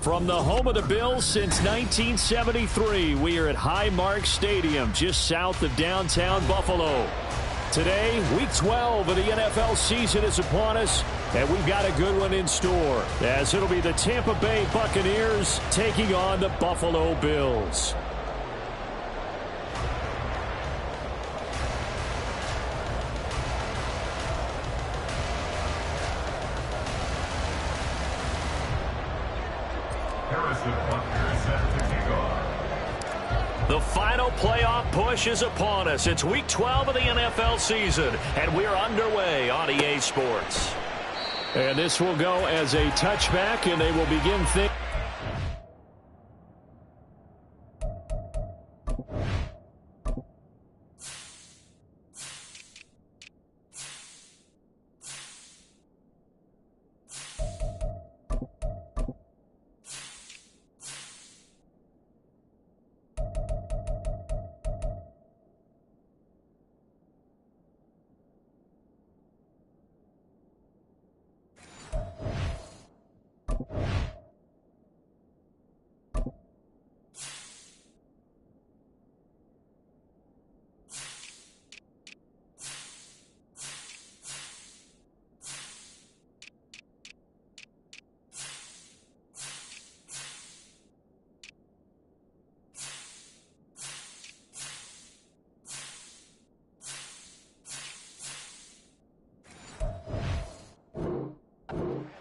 From the home of the Bills since 1973, we are at Highmark Stadium, just south of downtown Buffalo. Today, Week 12 of the NFL season is upon us, and we've got a good one in store, as it'll be the Tampa Bay Buccaneers taking on the Buffalo Bills. The final playoff push is upon us. It's Week 12 of the NFL season, and we're underway on EA Sports. And this will go as a touchback, and they will begin things.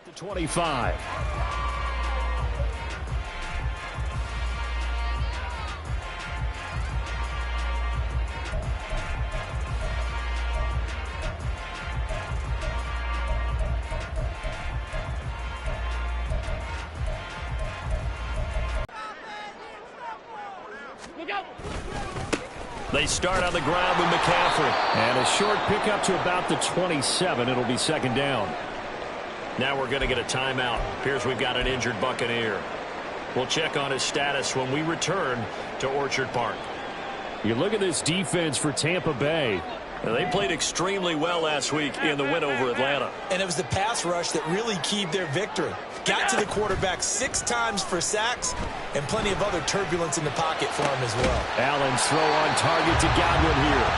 To 25. They start on the ground with McCaffrey. And a short pickup to about the 27. It'll be second down. Now we're going to get a timeout. Appears we've got an injured Buccaneer. We'll check on his status when we return to Orchard Park. You look at this defense for Tampa Bay. They played extremely well last week in the win over Atlanta. And it was the pass rush that really keyed their victory. Got to the quarterback 6 times for sacks and plenty of other turbulence in the pocket for him as well. Allen's throw on target to Godwin here.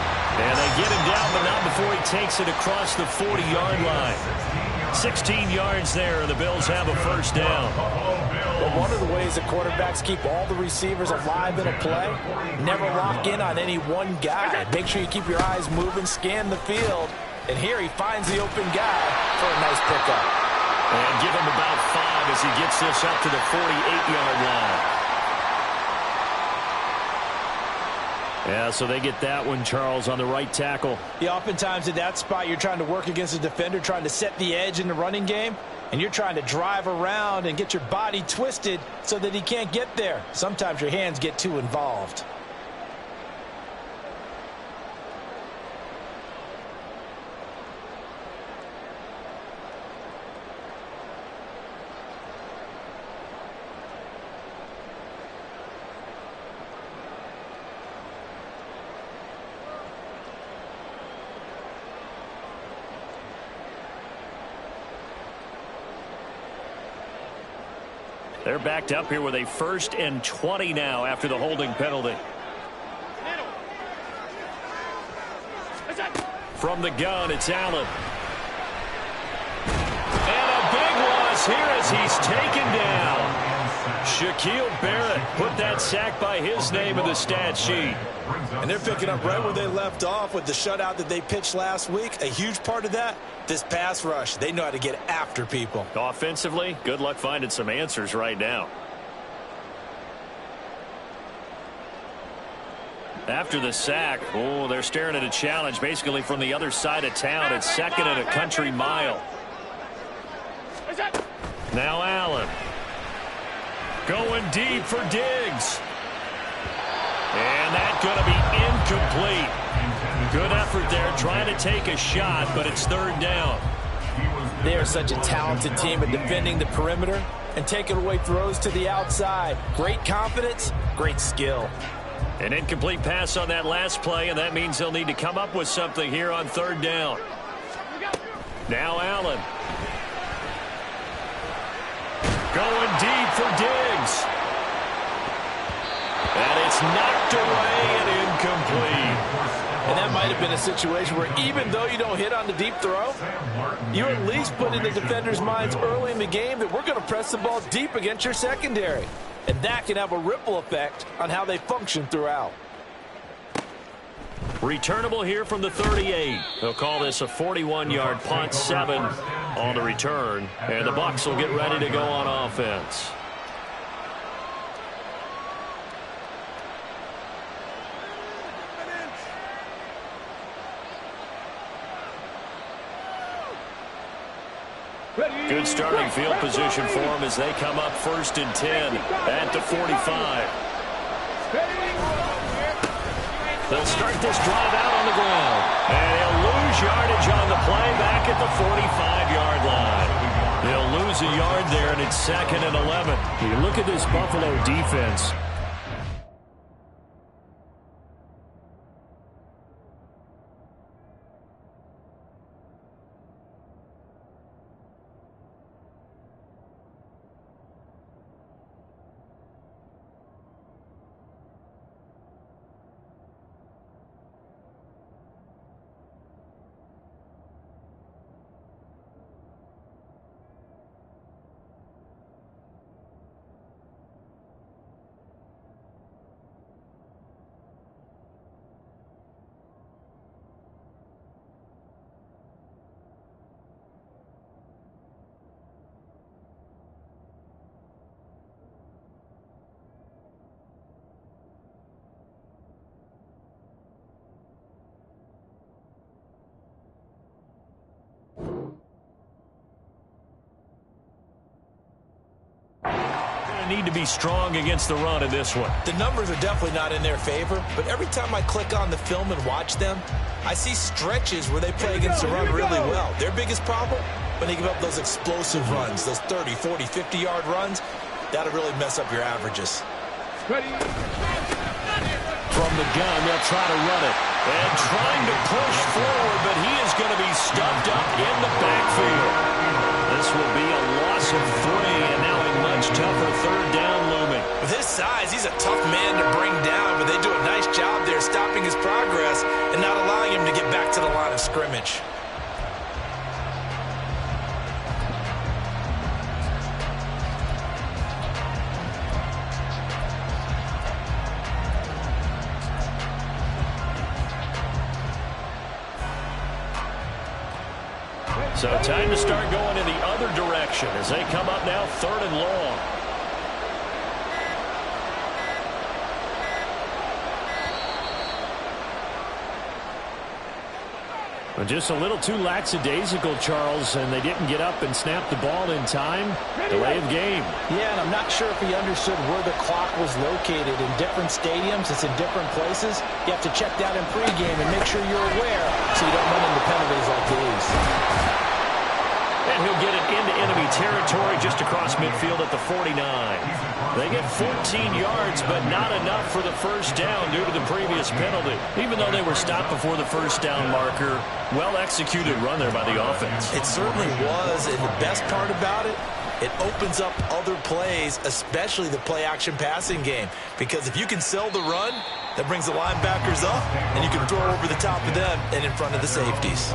And they get him down, but not before he takes it across the 40-yard line. 16 yards there, and the Bills have a first down. But one of the ways that quarterbacks keep all the receivers alive in a play, never lock in on any one guy. Make sure you keep your eyes moving, scan the field. And here he finds the open guy for a nice pickup. And give him about 5 as he gets this up to the 48-yard line. Yeah, so they get that one, Charles, on the right tackle. Yeah, oftentimes at that spot, you're trying to work against a defender, trying to set the edge in the running game, and you're trying to drive around and get your body twisted so that he can't get there. Sometimes your hands get too involved. They're backed up here with a 1st and 20 now after the holding penalty. From the gun, it's Allen. And a big loss here as he's taken down. Shaquille Barrett put that sack by his name in the stat sheet. And they're picking up right where they left off with the shutout that they pitched last week. A huge part of that, this pass rush. They know how to get after people. Offensively, good luck finding some answers right now. After the sack, oh, they're staring at a challenge basically from the other side of town. It's 2nd and a country mile. Now Allen. Going deep for Diggs. And that's going to be incomplete. Good effort there trying to take a shot, but it's 3rd down. They are such a talented team at defending the perimeter and taking away throws to the outside. Great confidence, great skill. An incomplete pass on that last play, and that means they'll need to come up with something here on 3rd down. Now Allen. Going deep for Diggs. And it's knocked away and incomplete. And that might have been a situation where even though you don't hit on the deep throw, you at least put in the defender's minds early in the game that we're going to press the ball deep against your secondary. And that can have a ripple effect on how they function throughout. Returnable here from the 38. They'll call this a 41-yard punt, 7 on the return. And the Bucs will get ready to go on offense. Good starting field position for them as they come up 1st and 10 at the 45. They'll start this drive out on the ground. And he'll lose yardage on the play back at the 45-yard line. They'll lose a yard there, and it's 2nd and 11. You look at this Buffalo defense. Need to be strong against the run in this one. The numbers are definitely not in their favor, but every time I click on the film and watch them, I see stretches where they play against the run really well. Their biggest problem, when they give up those explosive runs, those 30, 40, 50-yard runs, that'll really mess up your averages. From the gun, they'll try to run it. And trying to push forward, but he is going to be stuffed up in the backfield. This will be a loss of 3, and now a much tougher 3rd down looming. With his size, he's a tough man to bring down, but they do a nice job there stopping his progress and not allowing him to get back to the line of scrimmage. So time to start going in the other direction as they come up now 3rd and long. Well, just a little too lackadaisical, Charles, and they didn't get up and snap the ball in time. Delay of game. Yeah, and I'm not sure if he understood where the clock was located. In different stadiums, it's in different places. You have to check that in pregame and make sure you're aware so you don't run into penalties like these. And he'll get it into enemy territory just across midfield at the 49. They get 14 yards, but not enough for the 1st down due to the previous penalty. Even though they were stopped before the 1st down marker, well-executed run there by the offense. It certainly was, and the best part about it, it opens up other plays, especially the play-action passing game. Because if you can sell the run, that brings the linebackers up, and you can throw over the top of them and in front of the safeties.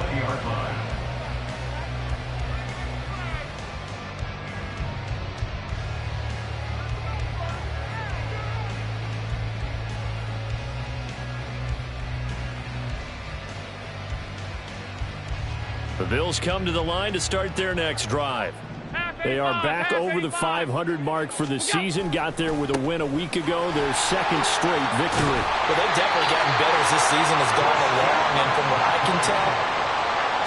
The Bills come to the line to start their next drive. They are back over the 500 mark for the season. Got there with a win a week ago. Their 2nd straight victory. Well, they've definitely gotten better as this season has gone along. And from what I can tell,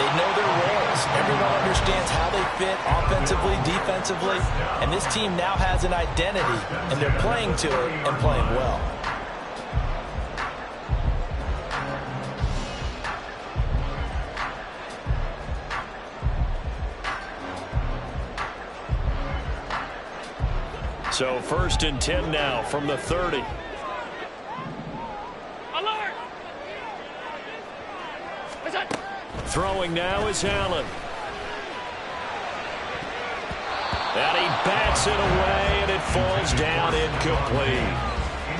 they know their roles. Everyone understands how they fit offensively, defensively. And this team now has an identity, and they're playing to it and playing well. So 1st and 10 now from the 30. Alert! Throwing now is Allen. And he bats it away, and it falls down incomplete.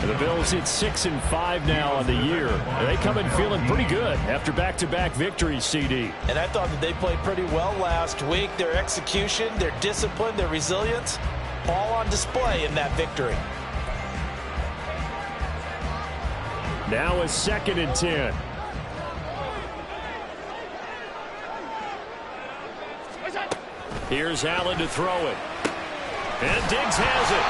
The Bills hit 6-5 now on the year. They come in feeling pretty good after back-to-back victories, CD. And I thought that they played pretty well last week. Their execution, their discipline, their resilience, all on display in that victory. Now a 2nd and 10. Here's Allen to throw it. And Diggs has it.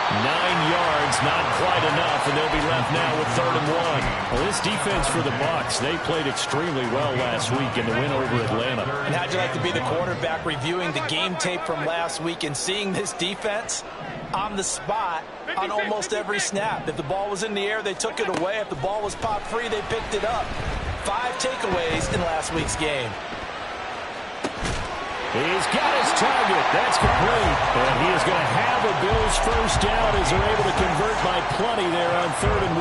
9 yards, not quite enough, and they'll be left now with 3rd and 1. Well, this defense for the Bucs, they played extremely well last week in the win over Atlanta. And how'd you like to be the quarterback reviewing the game tape from last week and seeing this defense on the spot on almost every snap? If the ball was in the air, they took it away. If the ball was popped free, they picked it up. 5 takeaways in last week's game. He's got his target. That's complete. And he is going to have a Bills first down as they're able to convert by plenty there on 3rd and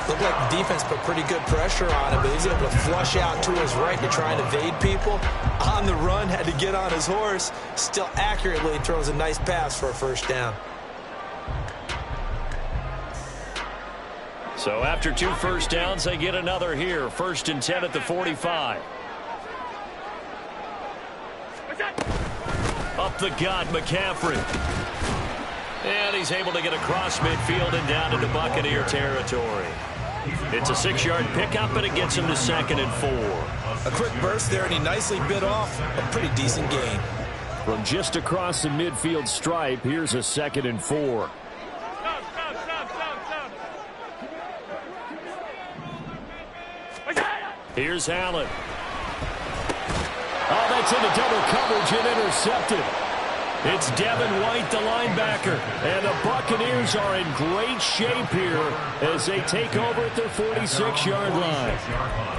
1. Looked like the defense put pretty good pressure on him, but he's able to flush out to his right to try and evade people. On the run, had to get on his horse. Still accurately throws a nice pass for a first down. So after 2 first downs, they get another here. 1st and 10 at the 45. Up the gut, McCaffrey. And he's able to get across midfield and down into Buccaneer territory. It's a 6-yard pickup, and it gets him to 2nd and 4. A quick burst there, and he nicely bit off a pretty decent gain. From just across the midfield stripe, here's a 2nd and 4. Here's Allen. Oh, that's into double coverage and intercepted. It's Devin White, the linebacker. And the Buccaneers are in great shape here as they take over at their 46-yard line.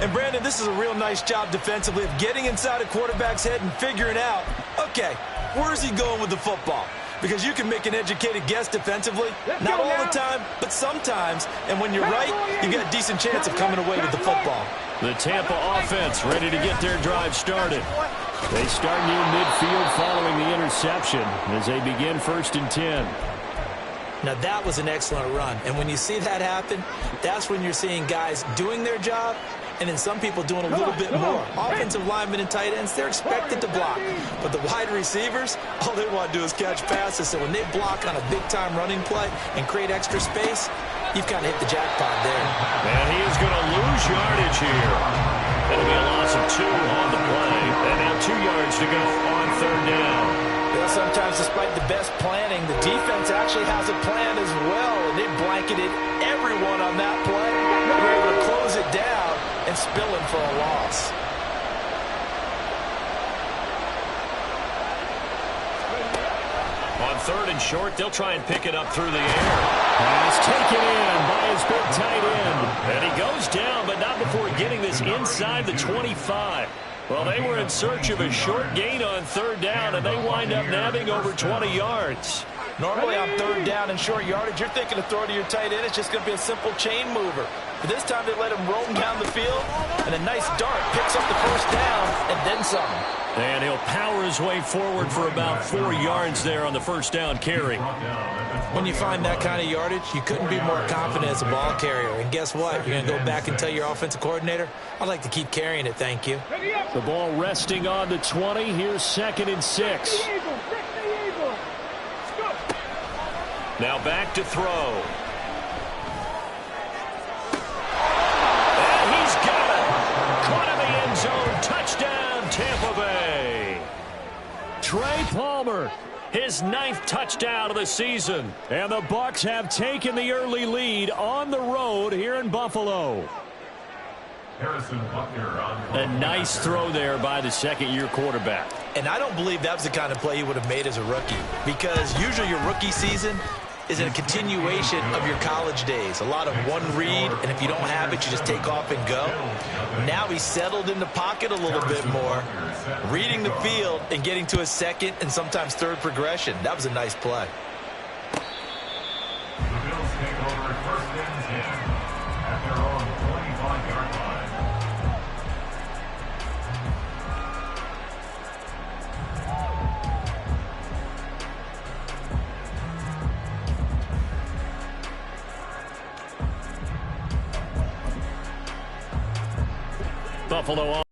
And, Brandon, this is a real nice job defensively of getting inside a quarterback's head and figuring out, okay, where's he going with the football? Because you can make an educated guess defensively. Not all the time, but sometimes. And when you're right, you've got a decent chance of coming away with the football. The Tampa offense ready to get their drive started. They start near midfield following the interception as they begin 1st and 10. Now, that was an excellent run. And when you see that happen, that's when you're seeing guys doing their job and then some people doing a little bit more. Offensive linemen and tight ends, they're expected to block. But the wide receivers, all they want to do is catch passes. So when they block on a big-time running play and create extra space, you've kind of hit the jackpot there. And he is going to lose yardage here. That'll be a loss of 2 on the play. And now 2 yards to go on 3rd down. Well, sometimes despite the best planning, the defense actually has a plan as well. And they blanketed everyone on that play. They were able to close it down and spill him for a loss. On 3rd and short, they'll try and pick it up through the air. Pass taken in by his big tight end. And he goes down, but not before getting this inside the 25. Well, they were in search of a short gain on 3rd down, and they wind up nabbing over 20 yards. Normally on 3rd down and short yardage, you're thinking to throw to your tight end. It's just going to be a simple chain mover. But this time they let him roam down the field, and a nice dart picks up the first down and then some. And he'll power his way forward for about 4 yards there on the first down carry. When you find that kind of yardage, you couldn't be more confident as a ball carrier. And guess what? You're going to go back and tell your offensive coordinator, I'd like to keep carrying it, thank you. The ball resting on the 20. Here's 2nd and 6. Now back to throw. And he's got it. Caught in the end zone. Touchdown, Tampa Bay. Trey Palmer, His 9th touchdown of the season. and the Bucs have taken the early lead on the road here in Buffalo. A nice throw there by the 2nd-year quarterback. And I don't believe that was the kind of play he would have made as a rookie, because usually your rookie season is a continuation of your college days. A lot of one read, and if you don't have it, you just take off and go. Now he's settled in the pocket a little bit more, reading the field and getting to his 2nd and sometimes 3rd progression. That was a nice play. The Bills take over 1st and 10 at their own 25-yard line. Buffalo on.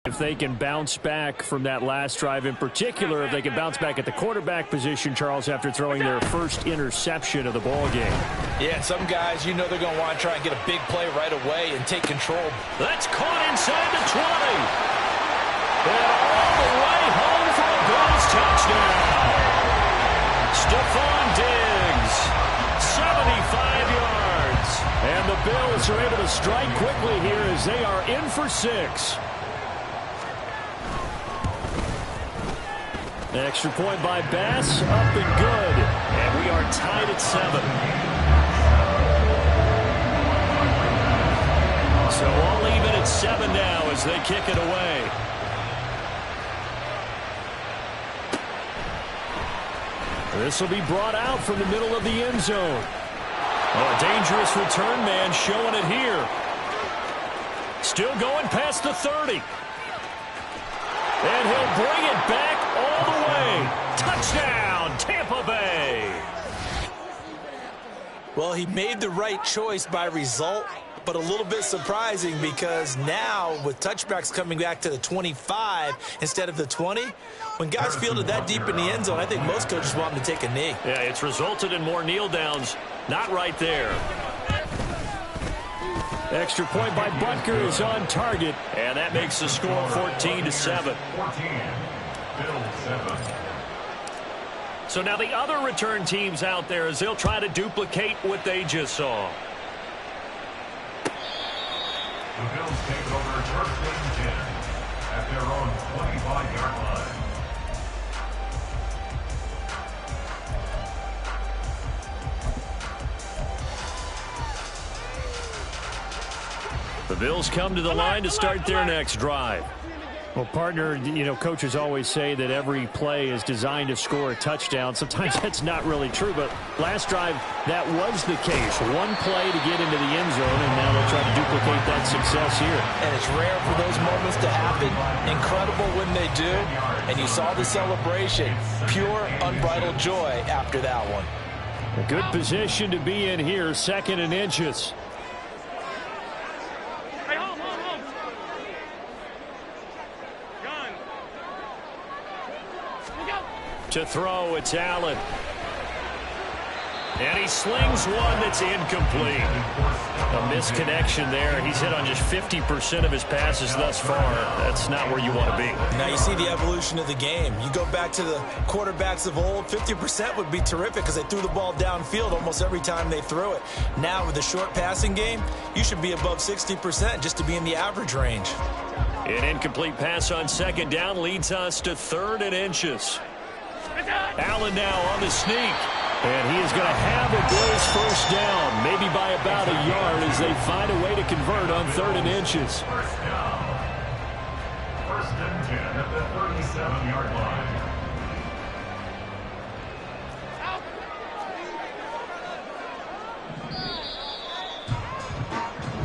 If they can bounce back from that last drive in particular, if they can bounce back at the quarterback position, Charles, after throwing their first interception of the ball game. Yeah, some guys, you know they're going to want to try and get a big play right away and take control. That's caught inside the 20. And all the way home for a Bills touchdown. Stephon Diggs, 75 yards. And the Bills are able to strike quickly here as they are in for 6. Extra point by Bass, up and good. And we are tied at 7. So all even at 7 now as they kick it away. This will be brought out from the middle of the end zone. Oh, a dangerous return man showing it here. Still going past the 30. And he'll bring it back all the way. Touchdown, Tampa Bay. Well, he made the right choice by result, but a little bit surprising because now with touchbacks coming back to the 25 instead of the 20, when guys fielded that deep in the end zone, I think most coaches want them to take a knee. Yeah, it's resulted in more kneel downs. Not right there. Extra point by Butker is on target. And that makes the score 14-7. So now the other return teams out there as they'll try to duplicate what they just saw. The Bills take over first and 10 at their own 25-yard line. The Bills come to the line to start their next drive. Well, partner, you know, coaches always say that every play is designed to score a touchdown. Sometimes that's not really true, but last drive, that was the case. One play to get into the end zone, and now they'll try to duplicate that success here. And it's rare for those moments to happen. Incredible when they do. And you saw the celebration. Pure, unbridled joy after that one. A good position to be in here, 2nd and inches. To throw, it's Allen. And he slings one that's incomplete. A misconnection there. He's hit on just 50% of his passes thus far. That's not where you want to be. Now you see the evolution of the game. You go back to the quarterbacks of old, 50% would be terrific because they threw the ball downfield almost every time they threw it. Now with the short passing game, you should be above 60% just to be in the average range. An incomplete pass on 2nd down leads us to 3rd and inches. Allen now on the sneak. And he is going to have a Bills first down, maybe by about a yard as they find a way to convert on 3rd and inches. First down. First and 10 at the 37-yard line.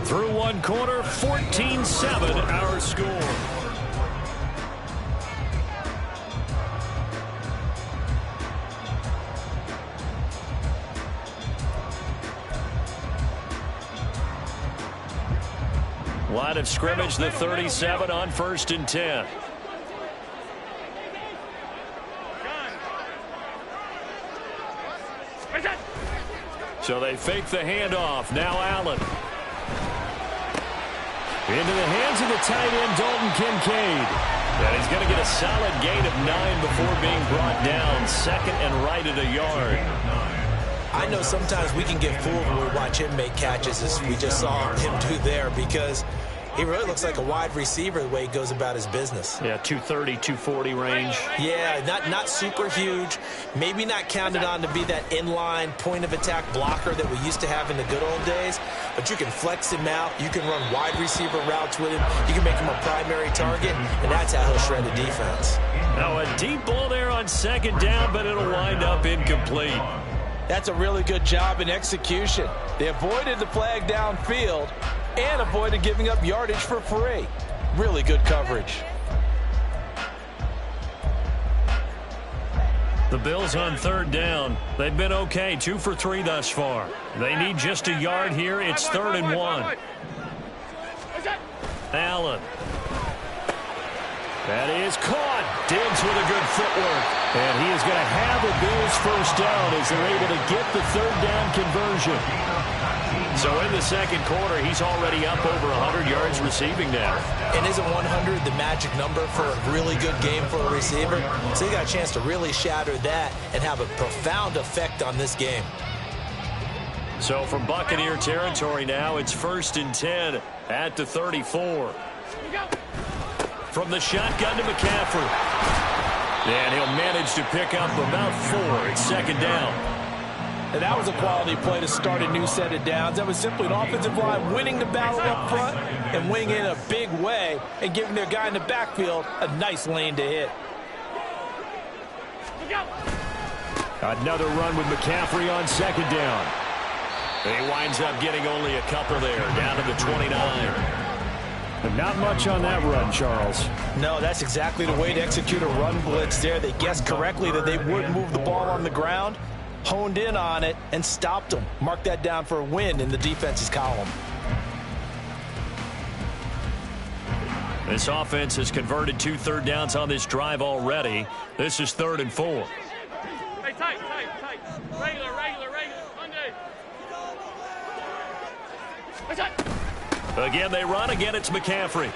Through one quarter, 14-7 our score. Line of scrimmage, the 37 on 1st and 10. So they fake the handoff. Now Allen. Into the hands of the tight end, Dalton Kincaid. And he's going to get a solid gain of 9 before being brought down. 2nd and right at a yard. I know sometimes we can get fooled when we watch him make catches as we just saw him do there because he really looks like a wide receiver the way he goes about his business. Yeah, 230, 240 range. Yeah, not super huge. Maybe not counted on to be that inline point-of-attack blocker that we used to have in the good old days. But you can flex him out. You can run wide receiver routes with him. You can make him a primary target, and that's how he'll shred the defense. Now a deep ball there on 2nd down, but it'll wind up incomplete. That's a really good job in execution. They avoided the flag downfield and avoided giving up yardage for free. Really good coverage. The Bills on third down. They've been okay, 2 for 3 thus far. They need just a yard here. It's 3rd and 1. Allen. That is caught. Diggs with a good footwork. And he is going to have a Bills first down as they're able to get the 3rd down conversion. So in the second quarter, he's already up over 100 yards receiving now. And isn't 100 the magic number for a really good game for a receiver? So he got a chance to really shatter that and have a profound effect on this game. So from Buccaneer territory now, it's 1st and 10 at the 34. From the shotgun to McCaffrey. And he'll manage to pick up about 4. It's 2nd down. And that was a quality play to start a new set of downs. That was simply an offensive line winning the battle up front and winning in a big way and giving their guy in the backfield a nice lane to hit. Another run with McCaffrey on 2nd down. He winds up getting only a couple there, down to the 29. But not much on that run, Charles. No, that's exactly the way to execute a run blitz there. They guessed correctly that they would move the ball on the ground, honed in on it, and stopped them. Mark that down for a win in the defense's column. This offense has converted 2 third downs on this drive already. This is 3rd and 4. Hey, tight. Regular. Monday. Again, they run. Again, it's McCaffrey.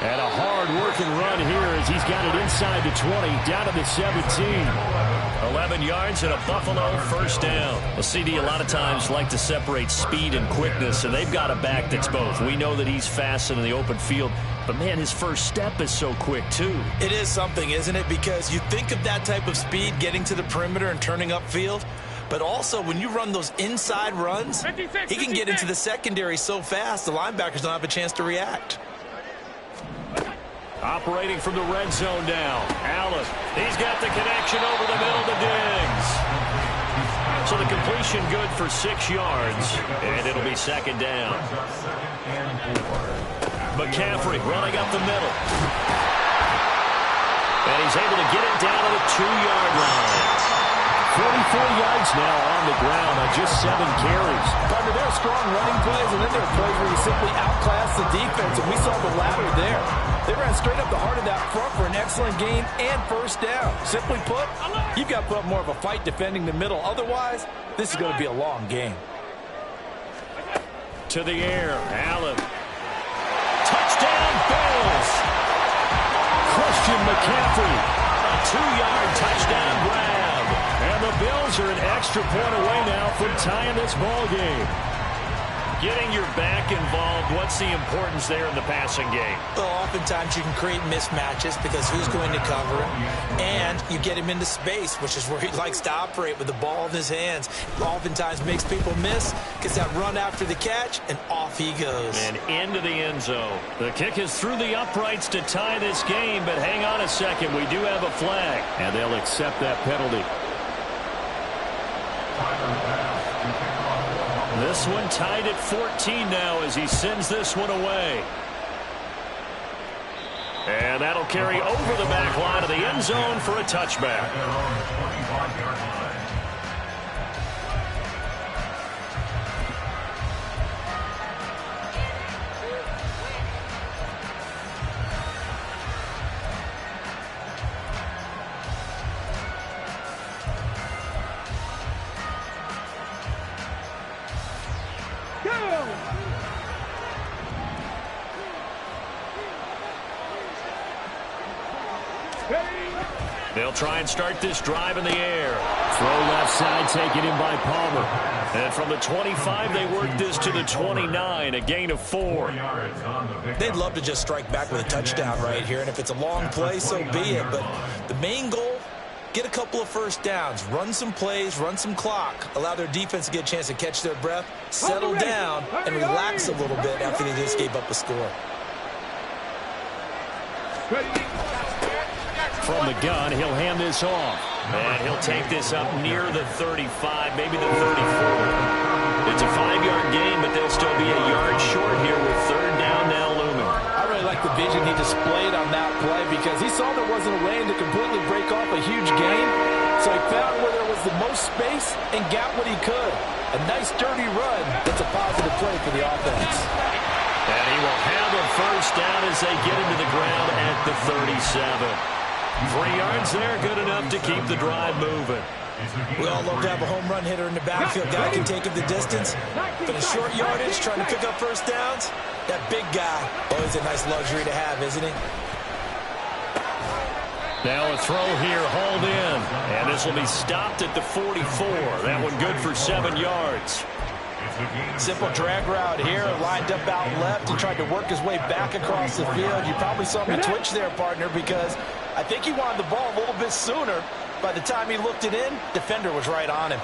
And a hard-working run here as he's got it inside the 20, down to the 17. 11 yards and a Buffalo first down. Well, CD, a lot of times like to separate speed and quickness, and they've got a back that's both. We know that he's fast in the open field, but, man, his first step is so quick, too. It is something, isn't it? Because you think of that type of speed getting to the perimeter and turning upfield, but also when you run those inside runs, he can get into the secondary so fast the linebackers don't have a chance to react. Operating from the red zone now. Allen. He's got the connection over the middle to Diggs. So the completion good for 6 yards. And it'll be 2nd down. McCaffrey running up the middle. And he's able to get it down to the 2-yard line. 44 yards now on the ground on just 7 carries. Partner, there are strong running plays, and then there are plays where you simply outclass the defense, and we saw the latter there. They ran straight up the heart of that front for an excellent gain and first down. Simply put, you've got to put up more of a fight defending the middle. Otherwise, this is going to be a long game. To the air, Allen. Touchdown, Bills! Christian McCaffrey. A 2-yard touchdown grab. And the Bills are an extra point away now from tying this ball game. Getting your back involved, what's the importance there in the passing game? Well, oftentimes you can create mismatches because who's going to cover him? And you get him into space, which is where he likes to operate with the ball in his hands. Oftentimes makes people miss, gets that run after the catch, and off he goes. And into the end zone. The kick is through the uprights to tie this game, but hang on a second. We do have a flag. And they'll accept that penalty. This one tied at 14 now as he sends this one away. And that'll carry over the back line of the end zone for a touchback. They'll try and start this drive in the air. Throw left side taken in by Palmer. And from the 25, they work this to the 29, a gain of 4. They'd love to just strike back with a touchdown right here, and if it's a long play, so be it. But the main goal, get a couple of first downs, run some plays, run some clock, allow their defense to get a chance to catch their breath, settle down, and relax a little bit after they just gave up a score. From the gun, he'll hand this off. And he'll take this up near the 35, maybe the 34. It's a 5-yard gain, but they'll still be a yard short here with 3rd down now looming. I really like the vision he displayed on that play because he saw there wasn't a lane to completely break off a huge gain. So he found where there was the most space and got what he could. A nice, dirty run. That's a positive play for the offense. And he will have a first down as they get into the ground at the 37. 3 yards there, good enough to keep the drive moving. We all love to have a home run hitter in the backfield. Guy can take it the distance. But a short yardage, trying to pick up first downs, that big guy, always a nice luxury to have, isn't he? Now a throw here, hauled in. And this will be stopped at the 44. That one good for 7 yards. Simple drag route here, lined up out left and tried to work his way back across the field. You probably saw me twitch there, partner, because I think he wanted the ball a little bit sooner. By the time he looked it in, defender was right on him.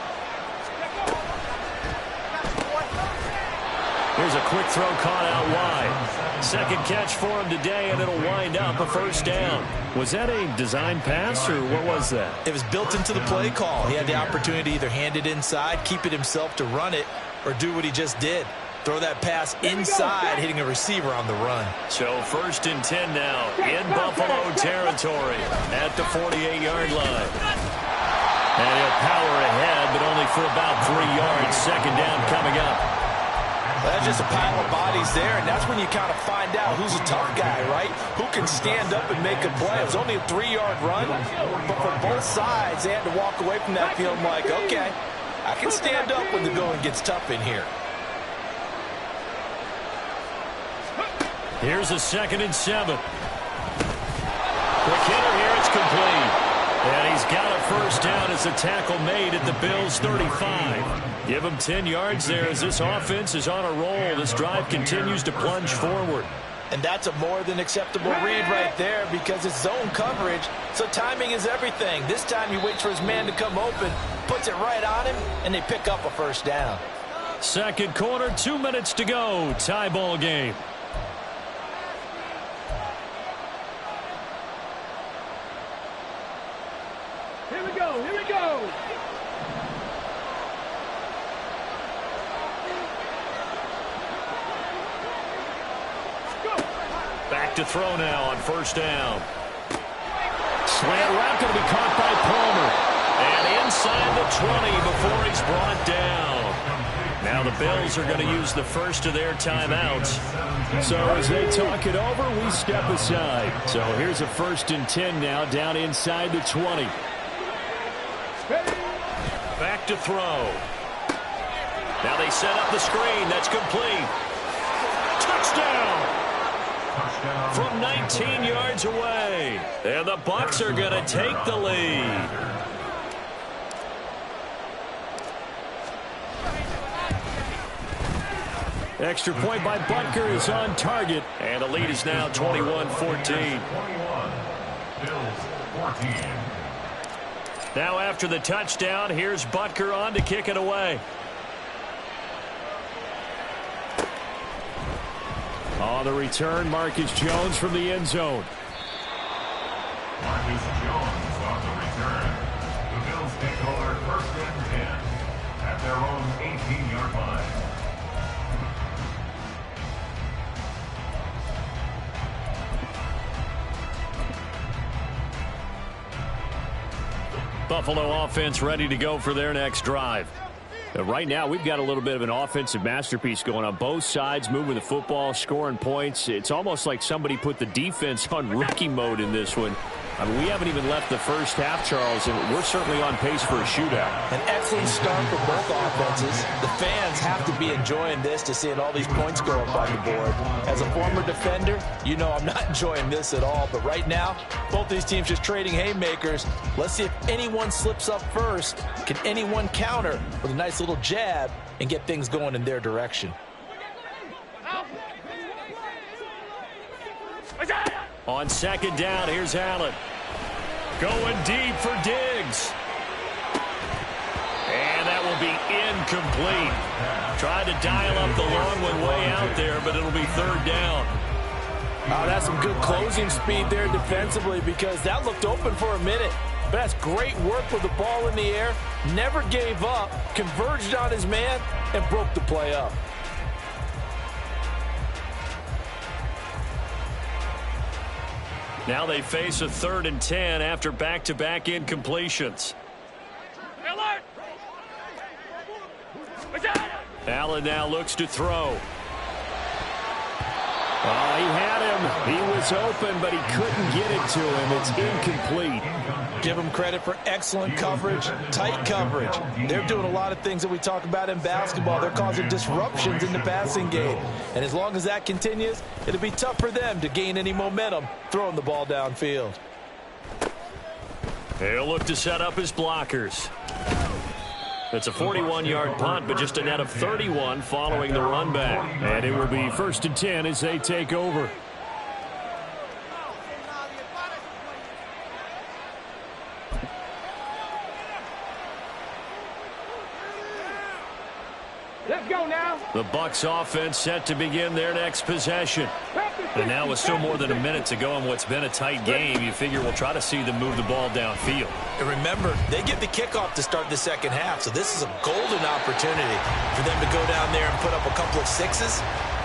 Here's a quick throw caught out wide. Second catch for him today, and it'll wind up a first down. Was that a design pass, or what was that? It was built into the play call. He had the opportunity to either hand it inside, keep it himself to run it, or do what he just did. Throw that pass inside, hitting a receiver on the run. So 1st and 10 now in Buffalo territory at the 48-yard line. And he'll power ahead, but only for about 3 yards. Second down coming up. That's just a pile of bodies there, and that's when you kind of find out who's a tough guy, right? Who can stand up and make a play. It was only a 3-yard run, but for both sides, they had to walk away from that field like, okay, I can stand up when the going gets tough in here. Here's a 2nd and 7. Quick hitter here, it's complete. And he's got a first down as a tackle made at the Bills' 35. Give him 10 yards there as this offense is on a roll. This drive continues to plunge forward. And that's a more than acceptable read right there because it's zone coverage, so timing is everything. This time he waits for his man to come open, puts it right on him, and they pick up a first down. Second quarter, 2 minutes to go. Tie ball game. Here we go, here we go. Back to throw now on first down. Slant route going to be caught by Palmer. And inside the 20 before he's brought down. Now the Bills are going to use the first of their timeouts. So as they talk it over, we step aside. So here's a 1st and 10 now down inside the 20. Back to throw. Now they set up the screen. That's complete. Touchdown! From 19 yards away. And the Bucs are going to take the lead. Extra point by Butker is on target. And the lead is now 21-14. 21. Bills 14. Now after the touchdown, here's Butker on to kick it away. On the return, Marcus Jones from the end zone. Marcus Jones on the return. The Bills take over 1st and 10 at their own 18-yard line. Buffalo offense ready to go for their next drive. Right now, we've got a little bit of an offensive masterpiece going on. Both sides moving the football, scoring points. It's almost like somebody put the defense on rookie mode in this one. I mean, we haven't even left the first half, Charles, and we're certainly on pace for a shootout. An excellent start for both offenses. The fans have to be enjoying this to seeing all these points go up on the board. As a former defender, you know I'm not enjoying this at all. But right now, both these teams just trading haymakers. Let's see if anyone slips up first. Can anyone counter with a nice little jab and get things going in their direction? On second down, here's Allen. Going deep for Diggs. And that will be incomplete. Tried to dial up the long one way out there, but it'll be 3rd down. Oh, that's some good closing speed there defensively because that looked open for a minute. But that's great work with the ball in the air. Never gave up, converged on his man, and broke the play up. Now they face a 3rd and 10 after back-to-back incompletions. Allen now looks to throw. Oh, he had him. He was open, but he couldn't get it to him. It's incomplete. Give them credit for excellent coverage, tight coverage. They're doing a lot of things that we talk about in basketball. They're causing disruptions in the passing game. And as long as that continues, it'll be tough for them to gain any momentum throwing the ball downfield. He'll look to set up his blockers. It's a 41-yard punt, but just a net of 31 following the run back. And it will be 1st and 10 as they take over. Let's go now. The Bucs offense set to begin their next possession. And now with still more than a minute to go in what's been a tight game, you figure we'll try to see them move the ball downfield. And remember, they get the kickoff to start the second half, so this is a golden opportunity for them to go down there and put up a couple of sixes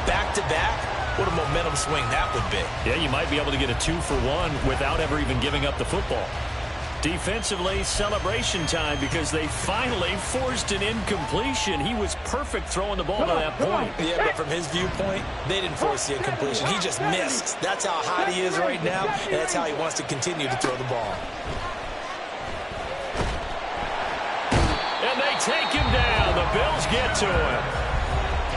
back-to-back. What a momentum swing that would be. Yeah, you might be able to get a 2-for-1 without ever even giving up the football. Defensively, celebration time because they finally forced an incompletion. He was perfect throwing the ball to that point. Yeah, but from his viewpoint, they didn't force the incompletion. He just missed. That's how hot he is right now, and that's how he wants to continue to throw the ball. And they take him down. The Bills get to him.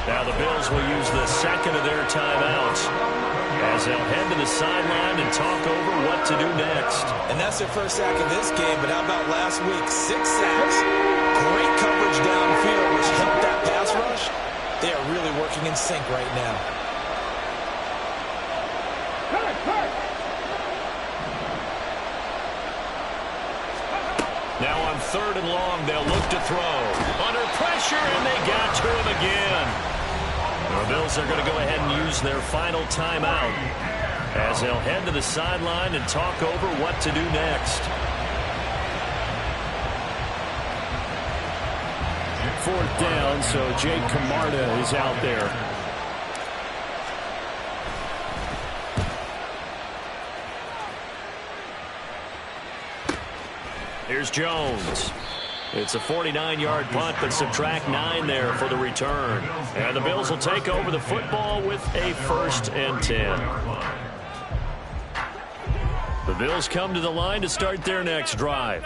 Now the Bills will use the second of their timeouts as they'll head to the sideline and talk over what to do next. And that's their first sack of this game, but how about last week? 6 sacks, great coverage downfield, which helped that pass rush. They are really working in sync right now. Now on 3rd and long, they'll look to throw. Under pressure, and they got to him again. The Bills are going to go ahead and use their final timeout as they'll head to the sideline and talk over what to do next. 4th down, so Jake Camarda is out there. Here's Jones. It's a 49-yard punt, but subtract 9 there for the return. And the Bills will take over the football with a 1st and 10. The Bills come to the line to start their next drive.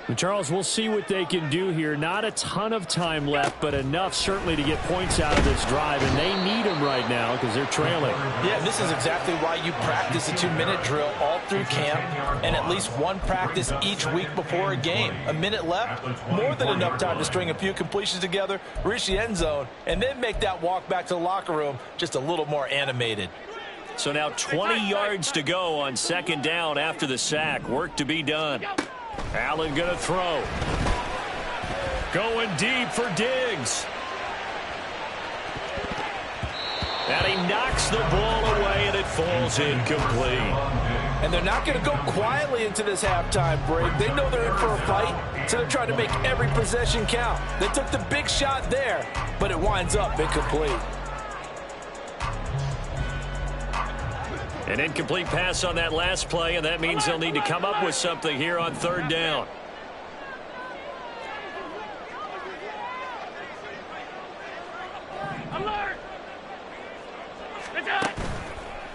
And Charles, we'll see what they can do here. Not a ton of time left, but enough certainly to get points out of this drive, and they need them right now because they're trailing. Yeah, this is exactly why you practice a 2-minute drill all through camp and at least one practice each week before a game. A minute left, more than enough time to string a few completions together, reach the end zone, and then make that walk back to the locker room just a little more animated. So now 20 yards to go on 2nd down after the sack. Work to be done. Allen going to throw. Going deep for Diggs. And he knocks the ball away, and it falls incomplete. And they're not going to go quietly into this halftime break. They know they're in for a fight, so they're trying to make every possession count. They took the big shot there, but it winds up incomplete. An incomplete pass on that last play, and that means they'll need to come up with something here on 3rd down. Alert!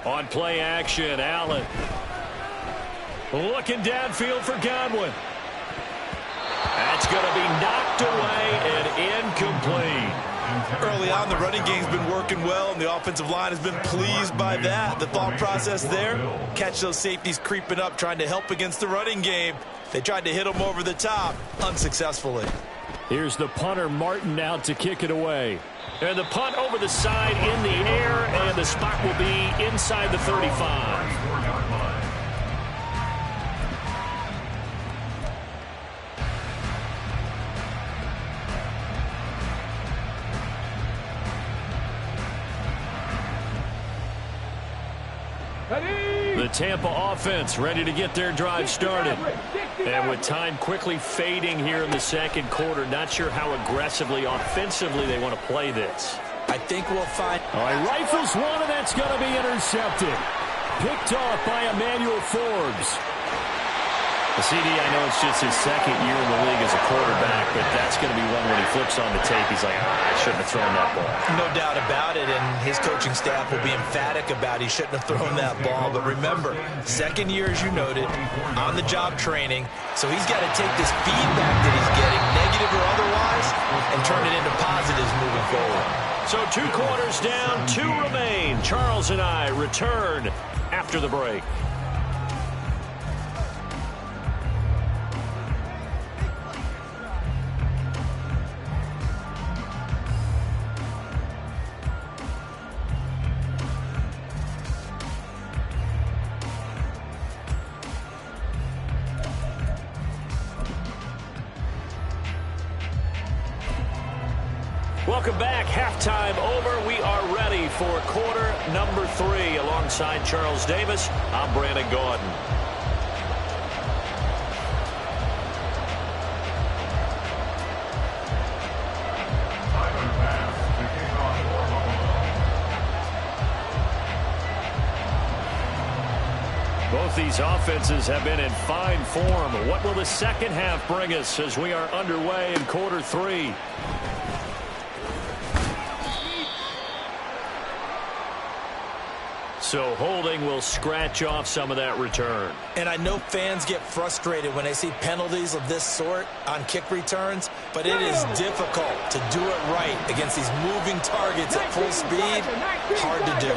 On play action, Allen. Looking downfield for Godwin. That's going to be knocked away and incomplete. Early on, the running game's been working well, and the offensive line has been pleased by that. The thought process there, catch those safeties creeping up, trying to help against the running game. They tried to hit them over the top, unsuccessfully. Here's the punter, Martin, out to kick it away. And the punt over the side in the air, and the spot will be inside the 35. The Tampa offense ready to get their drive started. And with time quickly fading here in the 2nd quarter, not sure how aggressively, offensively they want to play this. I think we'll find... All right, rifles one, and that's going to be intercepted. Picked off by Emmanuel Forbes. The CD, I know it's just his second year in the league as a quarterback, but that's going to be one when he flips on the tape. He's like, I shouldn't have thrown that ball. No doubt about it, and his coaching staff will be emphatic about he shouldn't have thrown that ball. But remember, second year, as you noted, on-the-job training, so he's got to take this feedback that he's getting, negative or otherwise, and turn it into positives moving forward. So 2 quarters down, 2 remain. Charles and I return after the break. Welcome back. Halftime over. We are ready for quarter number 3. Alongside Charles Davis, I'm Brandon Gaudin. Both these offenses have been in fine form. What will the second half bring us as we are underway in quarter 3? So holding will scratch off some of that return. And I know fans get frustrated when they see penalties of this sort on kick returns, but it is difficult to do it right against these moving targets at full speed. Hard to do.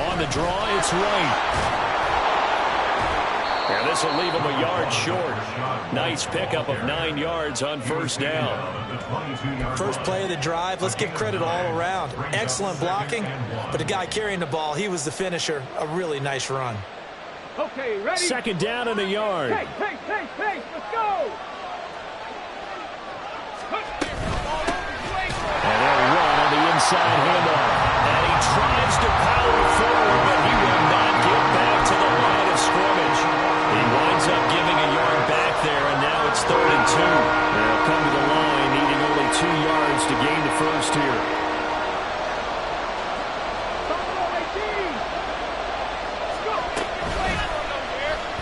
On the draw, it's right. And this will leave him a yard short. Nice pickup of 9 yards on first down. First play of the drive, let's give credit all around. Excellent blocking, but the guy carrying the ball, he was the finisher. A really nice run. Okay, ready? Second down and a yard. Hey, let's go! And they'll run on the inside handoff. And he tries to power forward, but he will not get back to the line of scrimmage. He winds up giving a yard back there, and now it's 3rd and 2. They'll come to the line, needing only 2 yards to gain the first here.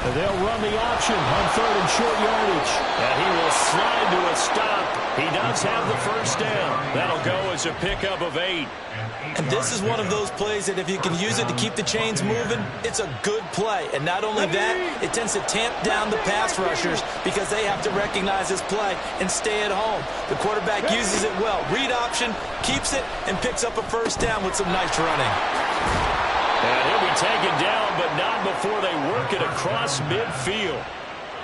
And they'll run the option on 3rd and short yardage. And he will slide to a stop. He does have the first down. That'll go as a pickup of 8. And this is one of those plays that if you can use it to keep the chains moving, it's a good play. And not only that, it tends to tamp down the pass rushers because they have to recognize this play and stay at home. The quarterback uses it well. Read option, keeps it, and picks up a first down with some nice running. And he'll be taken down, but not before they work it across midfield.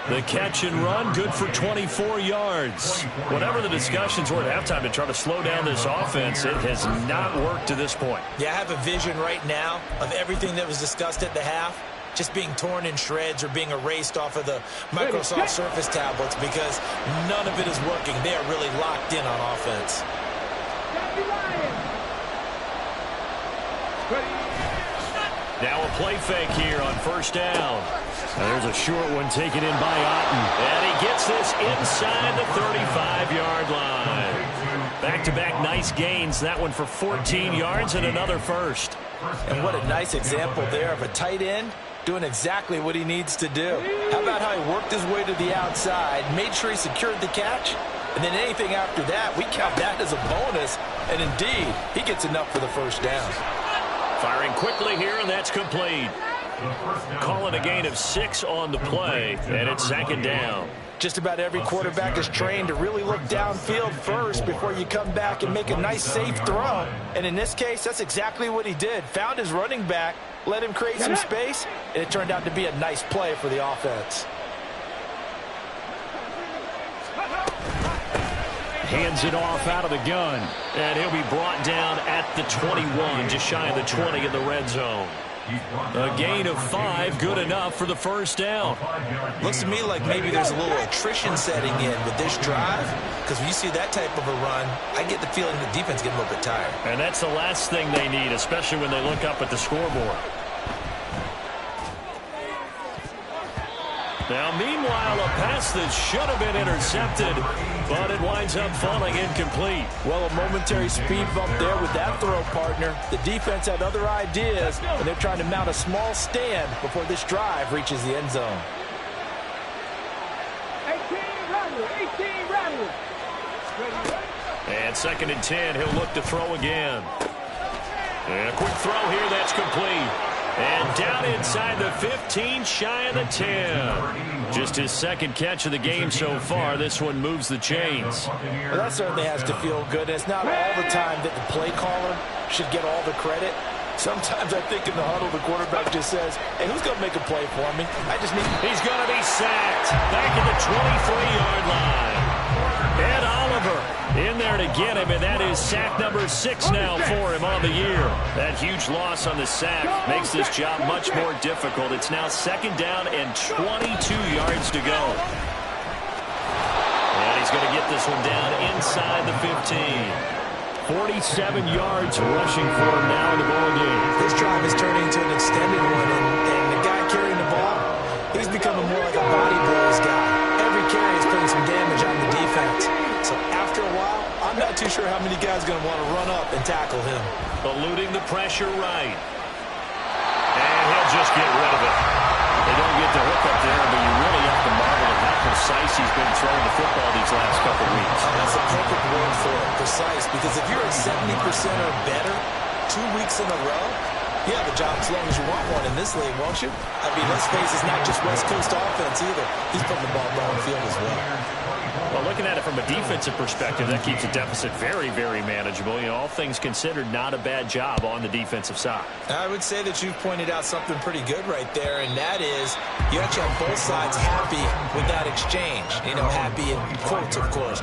The catch and run, good for 24 yards. Whatever the discussions were at halftime to try to slow down this offense, it has not worked to this point. Yeah, I have a vision right now of everything that was discussed at the half just being torn in shreds or being erased off of the Microsoft Surface tablets because none of it is working. They are really locked in on offense. Now a play fake here on first down. And there's a short one taken in by Otten. And he gets this inside the 35-yard line. Back-to-back nice gains. That one for 14 yards and another first. And what a nice example there of a tight end doing exactly what he needs to do. How about how he worked his way to the outside, made sure he secured the catch, and then anything after that, we count that as a bonus. And indeed, he gets enough for the first down. Firing quickly here, and that's complete. Calling a gain of 6 on the play, and it's 2nd down. Just about every quarterback is trained to really look downfield first before you come back and make a nice, safe throw. And in this case, that's exactly what he did. Found his running back, let him create some space, and it turned out to be a nice play for the offense. Hands it off out of the gun. And he'll be brought down at the 21, just shy of the 20 in the red zone. A gain of 5, good enough for the first down. Looks to me like maybe there's a little attrition setting in with this drive, because when you see that type of a run, I get the feeling the defense getting a little bit tired. And that's the last thing they need, especially when they look up at the scoreboard. Now, meanwhile, a pass that should have been intercepted, but it winds up falling incomplete. Well, a momentary speed bump there with that throw, partner. The defense had other ideas, and they're trying to mount a small stand before this drive reaches the end zone. 18 rattle. And 2nd and 10, he'll look to throw again. And a quick throw here, that's complete. And down inside the 15, shy of the 10. Just his 2nd catch of the game so far. This one moves the chains. Well, that certainly has to feel good. It's not all the time that the play caller should get all the credit. Sometimes I think in the huddle, the quarterback just says, hey, who's going to make a play for me? I just need... He's going to be sacked. Back at the 23-yard line. Ed Oliver in there to get him, and that is sack number 6 now for him on the year. That huge loss on the sack makes this job much more difficult. It's now 2nd down and 22 yards to go. And he's going to get this one down inside the 15. 47 yards rushing for him now in the ball game. This drive is turning into an extended one, and the guy carrying the ball, he's becoming more like a body blows guy. Every carry is putting some damage on the defense. So after a while, I'm not too sure how many guys are going to want to run up and tackle him. Eluding the pressure right. And he'll just get rid of it. They don't get the hook up there, but you really have to marvel at how precise he's been throwing the football these last couple weeks. That's a perfect word for it, precise, because if you're at 70% or better 2 weeks in a row, you have a job as long as you want one in this league, won't you? I mean, let's face it, it's not just West Coast offense either. He's putting the ball downfield as well. Well, looking at it from a defensive perspective, that keeps the deficit very, very manageable. You know, all things considered, not a bad job on the defensive side. I would say that you've pointed out something pretty good right there, and that is you actually have both sides happy with that exchange. You know, happy in quotes, of course.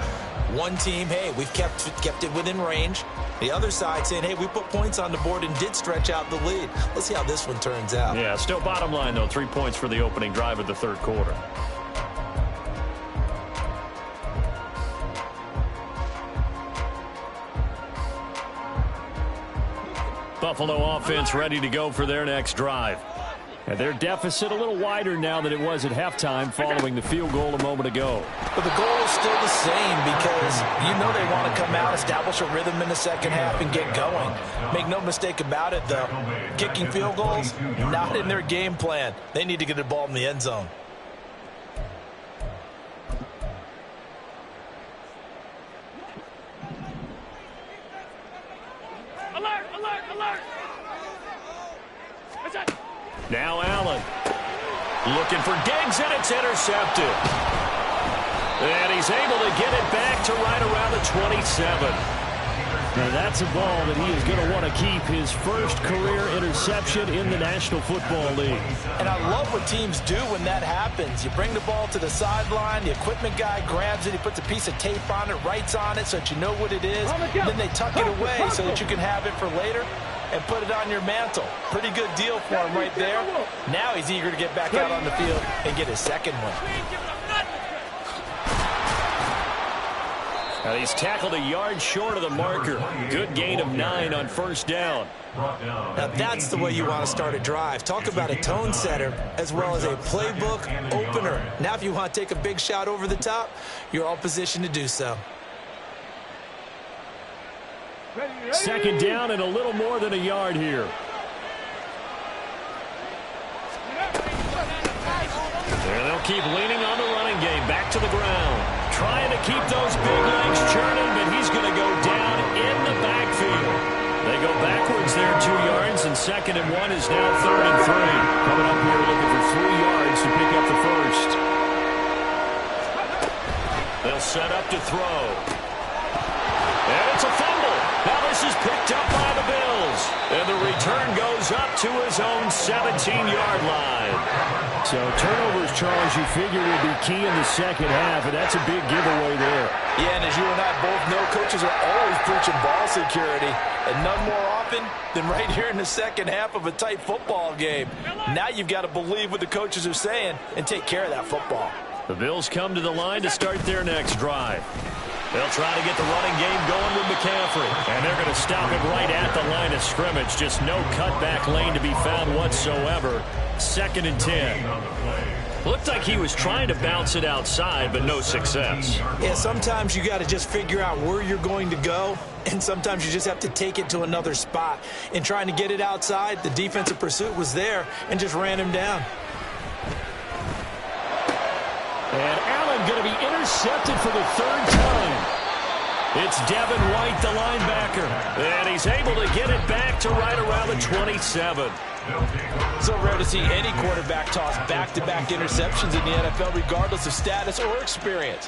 One team, hey, we've kept it within range. The other side saying, hey, we put points on the board and did stretch out the lead. Let's see how this one turns out. Yeah, still bottom line, though, 3 points for the opening drive of the 3rd quarter. Buffalo offense ready to go for their next drive. And their deficit a little wider now than it was at halftime following the field goal a moment ago. But the goal is still the same because you know they want to come out, establish a rhythm in the 2nd half, and get going. Make no mistake about it, though. Kicking field goals, not in their game plan. They need to get the ball in the end zone. Alert, alert, alert! What's that? Now Allen looking for Diggs, and it's intercepted. And he's able to get it back to right around the 27. Now that's a ball that he is going to want to keep, his first career interception in the National Football League. And I love what teams do when that happens. You bring the ball to the sideline, the equipment guy grabs it, he puts a piece of tape on it, writes on it so that you know what it is, and then they tuck it away so that you can have it for later and put it on your mantle. Pretty good deal for him right there. Now he's eager to get back out on the field and get his 2nd one. Now he's tackled a yard short of the marker. Good gain of 9 on 1st down. Now that's the way you want to start a drive. Talk about a tone setter as well as a playbook opener. Now if you want to take a big shot over the top, you're all positioned to do so. 2nd down and a little more than a yard here. And they'll keep leaning on the running game. Back to the ground. Trying to keep those big legs churning, but he's going to go down in the backfield. They go backwards there 2 yards, and 2nd and 1 is now 3rd and 3. Coming up here looking for 3 yards to pick up the first. They'll set up to throw. And it's a fumble. Now this is picked up by the Bills. And the return goes up to his own 17-yard line. So turnovers, Charles, you figure will be key in the 2nd half, and that's a big giveaway there. Yeah, and as you and I both know, coaches are always preaching ball security, and none more often than right here in the 2nd half of a tight football game. Now you've got to believe what the coaches are saying and take care of that football. The Bills come to the line to start their next drive. They'll try to get the running game going with McCaffrey. And they're going to stop him right at the line of scrimmage. Just no cutback lane to be found whatsoever. 2nd and 10. Looked like he was trying to bounce it outside, but no success. Yeah, sometimes you got to just figure out where you're going to go, and sometimes you just have to take it to another spot. In trying to get it outside, the defensive pursuit was there and just ran him down. And Allen going to be intercepted for the third time. It's Devin White, the linebacker. And he's able to get it back to right around the 27. So rare to see any quarterback toss back-to-back interceptions in the NFL, regardless of status or experience.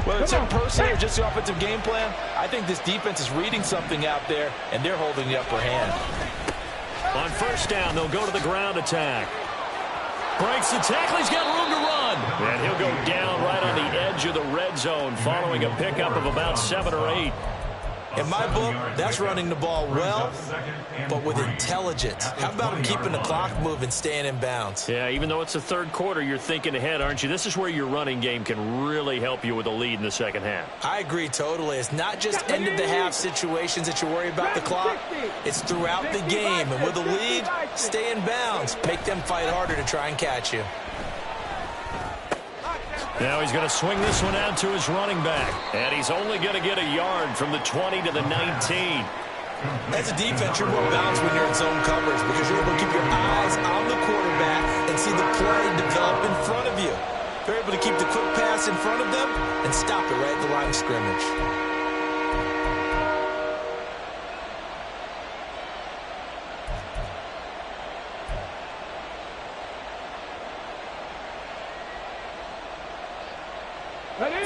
Whether it's in person or just the offensive game plan, I think this defense is reading something out there, and they're holding the upper hand. On first down, they'll go to the ground attack. Breaks the tackle. He's got room to run. And he'll go down right on the edge of the red zone following a pickup of about 7 or 8. In my book, that's running the ball well, but with intelligence. How about him keeping the clock moving, staying in bounds? Yeah, even though it's the third quarter, you're thinking ahead, aren't you? This is where your running game can really help you with a lead in the second half. I agree totally. It's not just end-of-the-half situations that you worry about the clock. It's throughout the game. And with a lead, stay in bounds. Make them fight harder to try and catch you. Now he's going to swing this one out to his running back. And he's only going to get a yard from the 20 to the 19. As a defense, you're more balanced when you're in zone coverage because you're able to keep your eyes on the quarterback and see the play develop in front of you. You're able to keep the quick pass in front of them and stop it right at the line of scrimmage.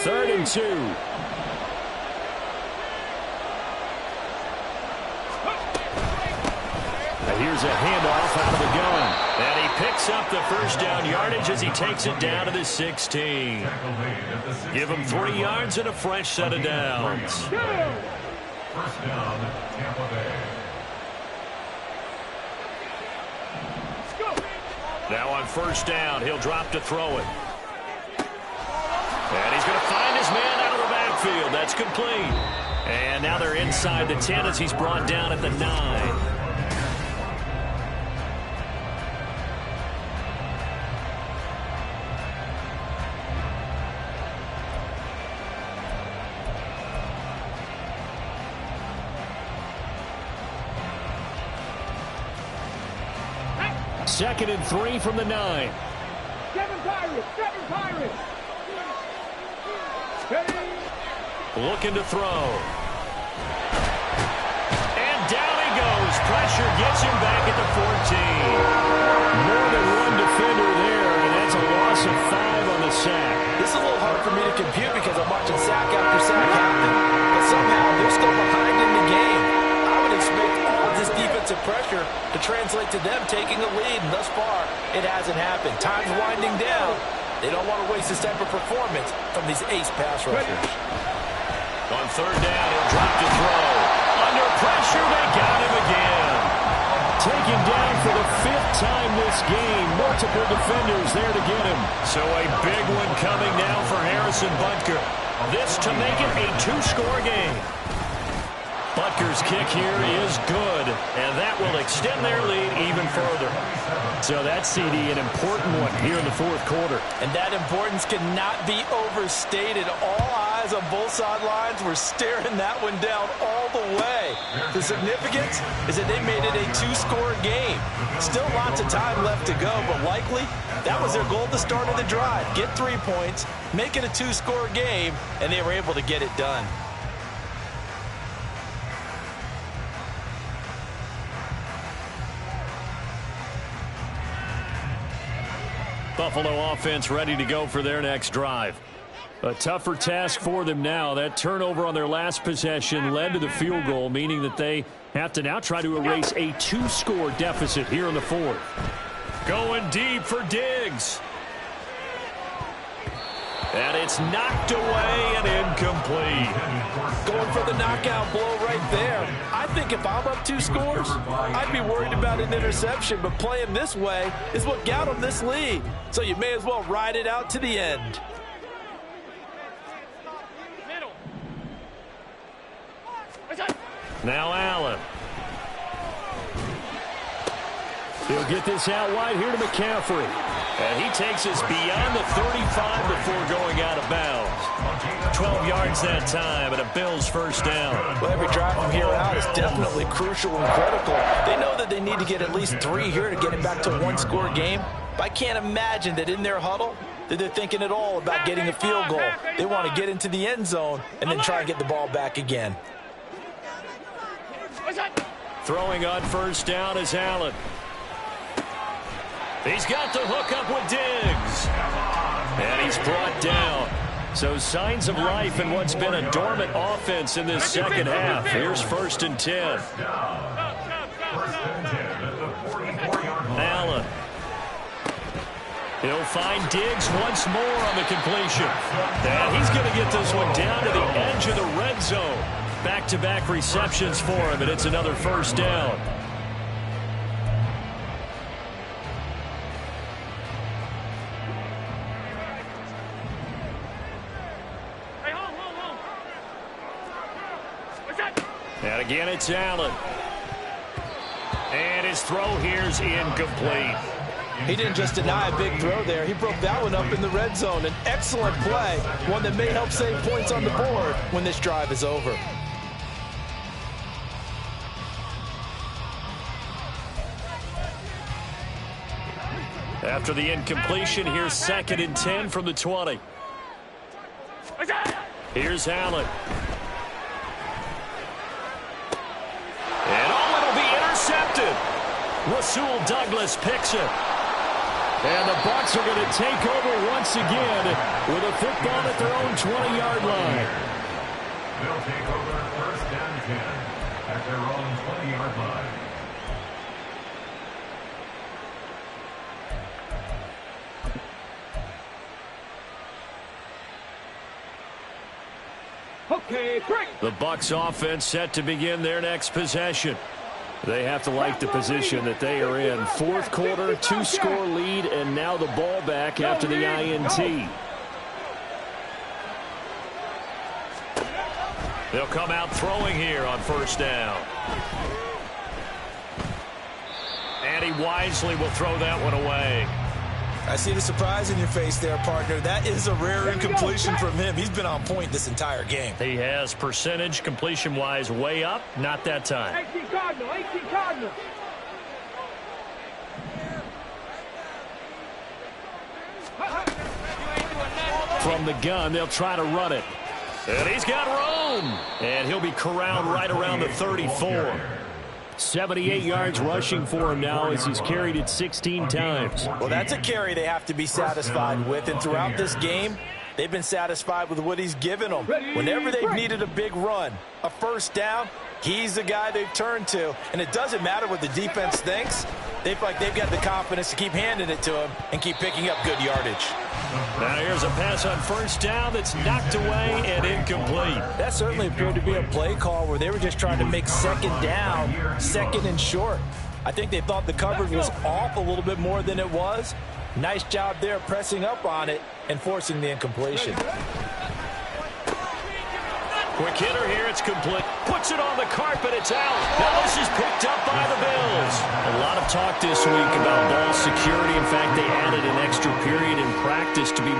Third and 2. Here's a handoff out of the gun. And he picks up the first down yardage as he takes it down to the 16. Give him 3 yards and a fresh set of downs. First down, Tampa Bay. Now on first down, he'll drop to throw it. And he's going to find his man out of the backfield. That's complete. And now they're inside the 10 as he's brought down at the 9. Second and 3 from the 9. Seven Pirates. Looking to throw. And down he goes. Pressure gets him back at the 14. More than one defender there, and that's a loss of 5 on the sack. This is a little hard for me to compute because I'm watching sack after sack happen. But somehow they're still behind in the game. I would expect all of this defensive pressure to translate to them taking a lead, and thus far it hasn't happened. Time's winding down. They don't want to waste this type of performance from these ace pass rushers. On third down, he'll drop to throw. Under pressure, they got him again. Taken down for the 5th time this game. Multiple defenders there to get him. So a big one coming now for Harrison Butker. This to make it a 2-score game. Butker's kick here is good, and that will extend their lead even further. So that's, CD, an important one here in the 4th quarter. And that importance cannot be overstated. All eyes on both sidelines were staring that one down all the way. The significance is that they made it a 2-score game. Still lots of time left to go, but likely that was their goal at the start of the drive. Get 3 points, make it a 2-score game, and they were able to get it done. Buffalo offense ready to go for their next drive. A tougher task for them now. That turnover on their last possession led to the field goal, meaning that they have to now try to erase a 2-score deficit here in the 4th. Going deep for Diggs. And it's knocked away and incomplete. Going for the knockout blow right there. I think if I'm up 2 scores, I'd be worried about an interception, but playing this way is what got them this lead. So you may as well ride it out to the end. Now Allen. He'll get this out wide here to McCaffrey. And he takes us beyond the 35 before going out of bounds. 12 yards that time, and a Bills first down. Well, every drive from here out is definitely crucial and critical. They know that they need to get at least 3 here to get it back to a one-score game. But I can't imagine that in their huddle that they're thinking at all about getting a field goal. They want to get into the end zone and then try and get the ball back again. Throwing on first down is Allen. He's got the hook up with Diggs. And he's brought down. So signs of life in what's been a dormant offense in this second half. Here's 1st and 10. Allen. He'll find Diggs once more on the completion. And he's going to get this one down to the edge of the red zone. Back-to-back receptions for him, and it's another first down. And again, it's Allen. And his throw here's incomplete. He didn't just deny a big throw there. He broke that one up in the red zone. An excellent play, one that may help save points on the board when this drive is over. After the incompletion, here's 2nd and 10 from the 20. Here's Allen. And it'll be intercepted. Rasul Douglas picks it. And the Bucs are going to take over once again with a football at their own 20-yard line. They'll take over 1st and 10 at their own 20-yard line. Okay, break. The Bucs offense set to begin their next possession. They have to like the position that they are in. 4th quarter, 2-score lead, and now the ball back after the INT. They'll come out throwing here on first down. And he wisely will throw that one away. I see the surprise in your face there, partner. That is a rare incompletion from him. He's been on point this entire game. He has percentage completion-wise way up. Not that time. 18 Cardinal, 18 Cardinal. From the gun, they'll try to run it. And he's got room. And he'll be corralled right around the 34. 78 yards rushing for him now as he's carried it 16 times. Well, that's a carry they have to be satisfied with. And throughout this game, they've been satisfied with what he's given them. Whenever they've needed a big run, a first down, he's the guy they've turned to. And it doesn't matter what the defense thinks. They feel like they've got the confidence to keep handing it to him and keep picking up good yardage. Now here's a pass on first down that's knocked away and incomplete. That certainly appeared to be a play call where they were just trying to make second down, 2nd and short. I think they thought the coverage was off a little bit more than it was. Nice job there pressing up on it and forcing the incompletion. Quick hitter here, it's complete. Puts it on the carpet, it's out. Now this is picked up by the Bills. A lot of talk this week about ball security. In fact, they added an extra period in practice to be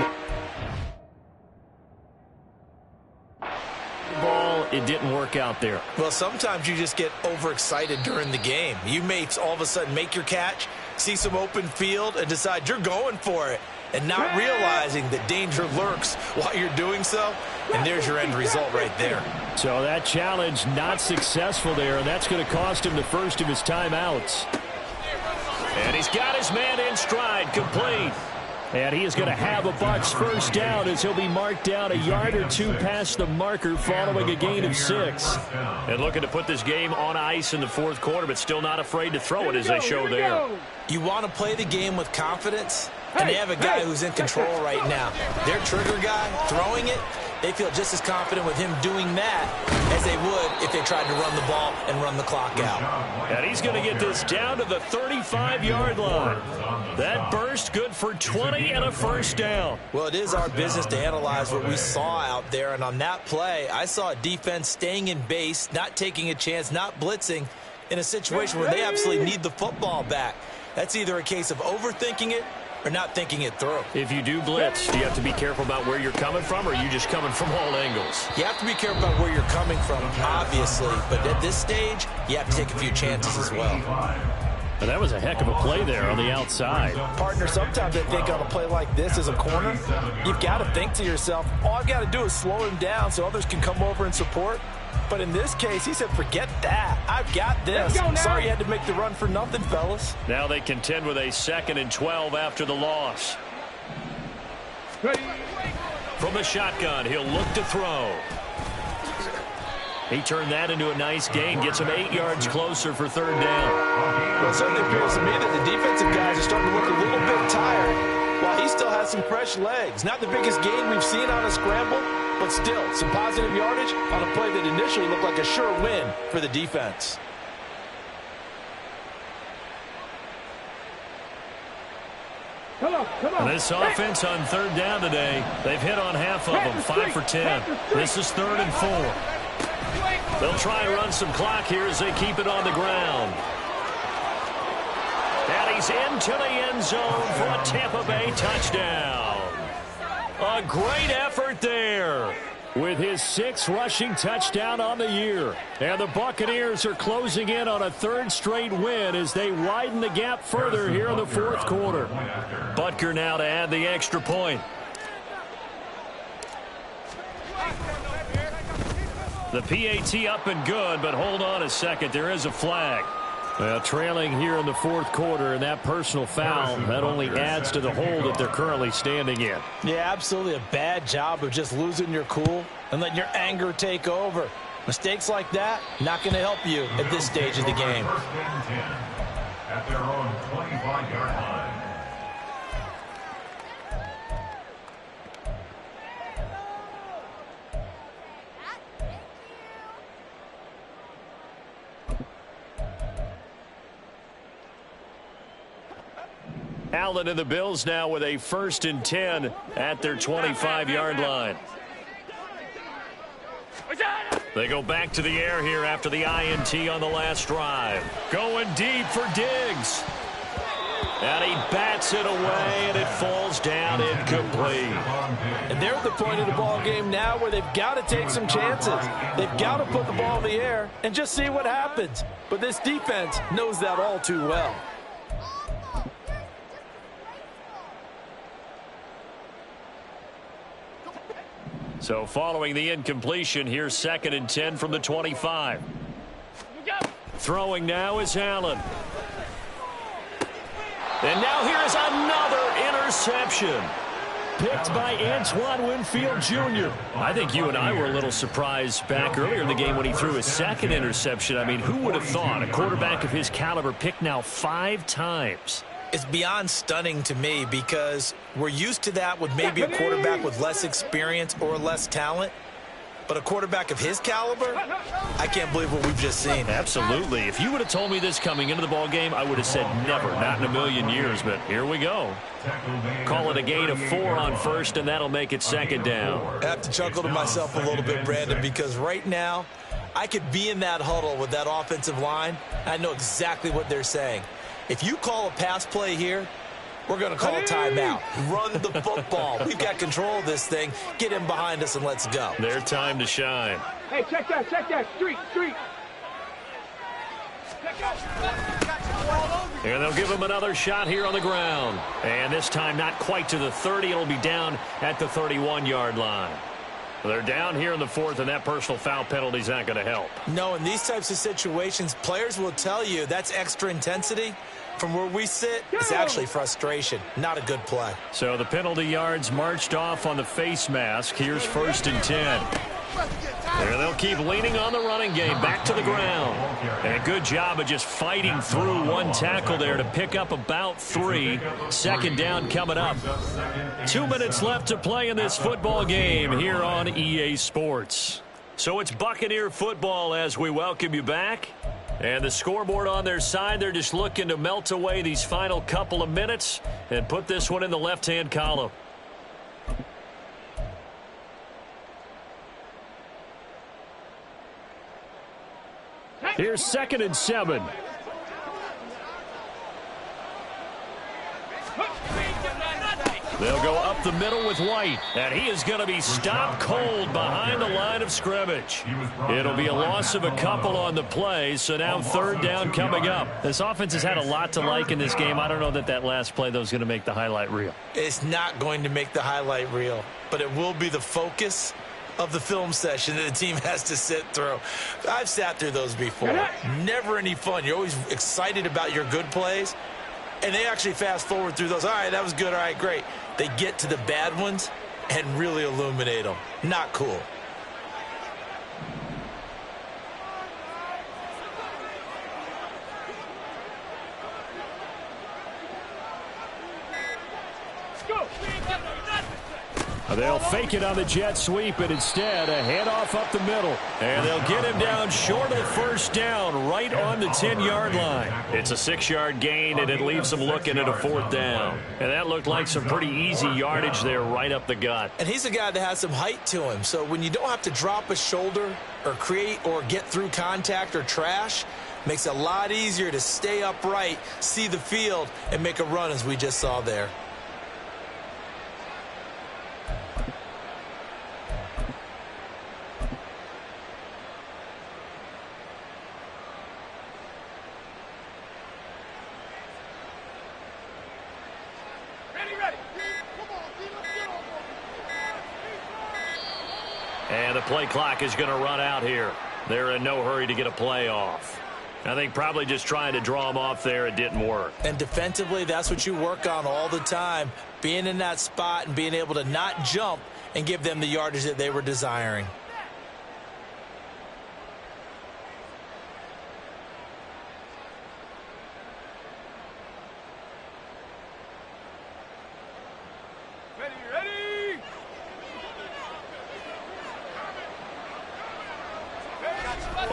ball. It didn't work out there. Well, sometimes you just get overexcited during the game. You may all of a sudden make your catch, see some open field, and decide you're going for it, and not realizing that danger lurks while you're doing so. And there's your end result right there. So that challenge not successful there, and that's going to cost him the first of his timeouts. And he's got his man in stride, complete. And he is going to have a Bucs first down as he'll be marked down a yard or two past the marker following a gain of 6. And looking to put this game on ice in the 4th quarter, but still not afraid to throw it as they show there. You want to play the game with confidence, and they have a guy who's in control right now. Their trigger guy throwing it, they feel just as confident with him doing that as they would if they tried to run the ball and run the clock out. And he's going to get this down to the 35-yard line. That burst good for 20 and a first down. Well, it is our business to analyze what we saw out there, and on that play, I saw a defense staying in base, not taking a chance, not blitzing in a situation where they absolutely need the football back. That's either a case of overthinking it or not thinking it through. If you do blitz, do you have to be careful about where you're coming from, or are you just coming from all angles? You have to be careful about where you're coming from, obviously, but at this stage, you have to take a few chances as well. But that was a heck of a play there on the outside. Partner, sometimes I think on a play like this as a corner, you've got to think to yourself, all I've got to do is slow him down so others can come over and support. But in this case, he said, forget that. I've got this. Sorry you had to make the run for nothing, fellas. Now they contend with a 2nd and 12 after the loss. From the shotgun, he'll look to throw. He turned that into a nice gain, gets him 8 yards closer for 3rd down. Well, it certainly appears to me that the defensive guys are starting to look a little bit tired while he still has some fresh legs. Not the biggest gain we've seen on a scramble, but still some positive yardage on a play that initially looked like a sure win for the defense. And this offense on 3rd down today, they've hit on half of them, 5 for 10. This is 3rd and 4. They'll try and run some clock here as they keep it on the ground. And he's into the end zone for a Tampa Bay touchdown. A great effort there. With his 6th rushing touchdown on the year. And the Buccaneers are closing in on a 3rd straight win as they widen the gap further here in the 4th quarter. Butker now to add the extra point. The PAT up and good, but hold on a second. There is a flag. Well, trailing here in the 4th quarter, and that personal foul, that only adds to the hole that they're currently standing in. Yeah, absolutely a bad job of just losing your cool and letting your anger take over. Mistakes like that, not going to help you at this stage of the game. 1st and 10 at their own 25-yard line. Allen and the Bills now with a 1st and 10 at their 25-yard line. They go back to the air here after the INT on the last drive. Going deep for Diggs. And he bats it away, and it falls down incomplete. And they're at the point of the ball game now where they've got to take some chances. They've got to put the ball in the air and just see what happens. But this defense knows that all too well. So following the incompletion, here's 2nd and 10 from the 25. Throwing now is Allen. And now here is another interception. Picked by Antoine Winfield Jr. I think you and I were a little surprised back earlier in the game when he threw his 2nd interception. I mean, who would have thought a quarterback of his caliber picked now 5 times? It's beyond stunning to me because we're used to that with maybe a quarterback with less experience or less talent. But a quarterback of his caliber, I can't believe what we've just seen. Absolutely. If you would have told me this coming into the ball game, I would have said never, not in a million years. But here we go. Call it a gain of 4 on 1st, and that'll make it 2nd down. I have to chuckle to myself a little bit, Brandon, because right now I could be in that huddle with that offensive line. I know exactly what they're saying. If you call a pass play here, we're going to call a timeout. Run the football. We've got control of this thing. Get him behind us and let's go. Their time to shine. Hey, check that, street. And they'll give him another shot here on the ground. And this time not quite to the 30. It'll be down at the 31-yard line. They're down here in the 4th, and that personal foul penalty is not going to help. No, in these types of situations, players will tell you that's extra intensity. From where we sit, it's actually frustration. Not a good play. So the penalty yards marched off on the face mask. Here's 1st and 10. There they'll keep leaning on the running game. Back to the ground. And a good job of just fighting through one tackle there to pick up about 3. 2nd down coming up. 2 minutes left to play in this football game here on EA Sports. So it's Buccaneer football as we welcome you back. And the scoreboard on their side, they're just looking to melt away these final couple of minutes and put this one in the left-hand column. Here's 2nd and 7. They'll go up the middle with White, and he is going to be stopped cold behind the line of scrimmage. It'll be a loss of a couple on the play, so now third down coming up. This offense has had a lot to like in this game. I don't know that last play, though, is going to make the highlight reel. It's not going to make the highlight reel, but it will be the focus of the film session that the team has to sit through. I've sat through those before. Never any fun. You're always excited about your good plays, and they actually fast forward through those. All right, that was good. All right, great. They get to the bad ones and really illuminate them. Not cool. They'll fake it on the jet sweep, and instead a handoff up the middle. And they'll get him down short of the first down, right on the 10-yard line. It's a 6-yard gain, and it leaves them looking at a fourth down. And that looked like some pretty easy yardage there right up the gut. And he's a guy that has some height to him, so when you don't have to drop a shoulder or create or get through contact or trash, makes it a lot easier to stay upright, see the field, and make a run as we just saw there. And the play clock is going to run out here. They're in no hurry to get a play off. I think probably just trying to draw them off there. It didn't work. And defensively, that's what you work on all the time. Being in that spot and being able to not jump and give them the yardage that they were desiring.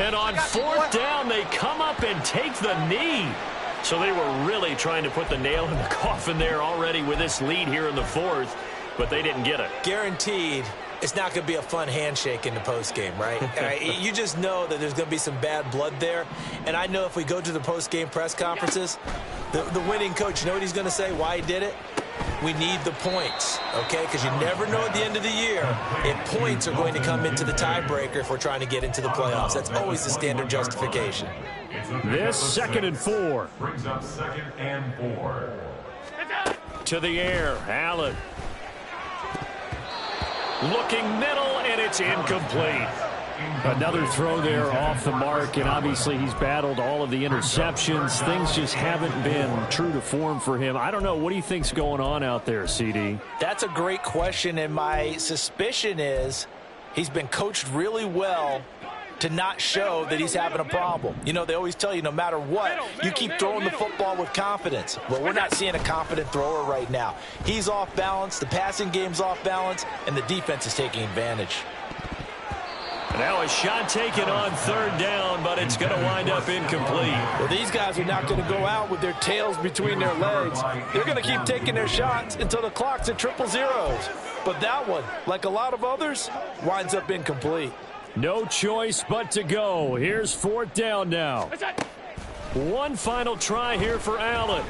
And on fourth down, they come up and take the knee. So they were really trying to put the nail in the coffin there already with this lead here in the fourth, but they didn't get it. Guaranteed, it's not going to be a fun handshake in the postgame, right? You just know that there's going to be some bad blood there. And I know if we go to the postgame press conferences, the winning coach, you know what he's going to say, why he did it? We need the points, okay? Because you never know at the end of the year if points are going to come into the tiebreaker if we're trying to get into the playoffs. That's always the standard justification. This 2nd and 4. Brings up 2nd and 4. To the air, Allen. Looking middle, and it's incomplete. Another throw there off the mark, and obviously he's battled all of the interceptions. Things just haven't been true to form for him. I don't know. What do you think's going on out there, CD? That's a great question, and my suspicion is he's been coached really well to not show that he's having a problem. You know, they always tell you no matter what, you keep throwing the football with confidence. Well, we're not seeing a confident thrower right now. He's off balance, the passing game's off balance, and the defense is taking advantage. Now a shot taken on third down, but it's going to wind up incomplete. Well, these guys are not going to go out with their tails between their legs. They're going to keep taking their shots until the clock's at 000. But that one, like a lot of others, winds up incomplete. No choice but to go. Here's fourth down now. One final try here for Allen.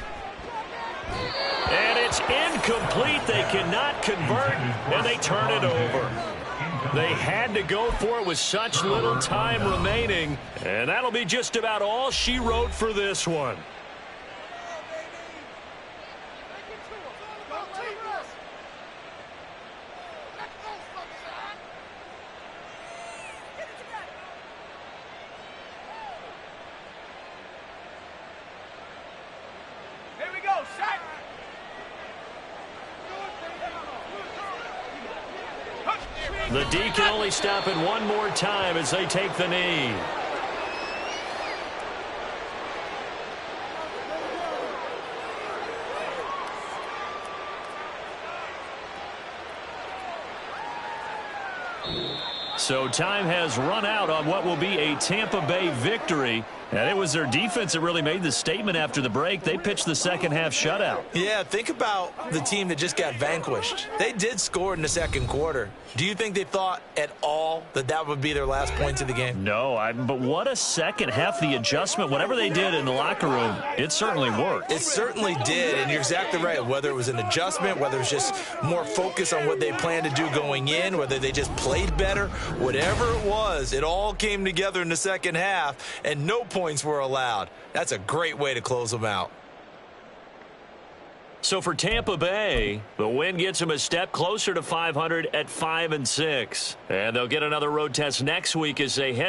And it's incomplete. They cannot convert, and they turn it over. They had to go for it with such little time remaining, and that'll be just about all she wrote for this one. Here we go, set. The D can only stop it one more time as they take the knee. So time has run out on what will be a Tampa Bay victory. And it was their defense that really made the statement after the break. They pitched the second half shutout. Yeah, think about the team that just got vanquished. They did score in the second quarter. Do you think they thought at all that that would be their last points of the game? No, but what a second half. The adjustment, whatever they did in the locker room, it certainly worked. It certainly did, and you're exactly right. Whether it was an adjustment, whether it was just more focus on what they planned to do going in, whether they just played better, whatever it was, it all came together in the second half, and no points were allowed. That's a great way to close them out. So for Tampa Bay, the win gets them a step closer to 500 at 5-6. And they'll get another road test next week as they head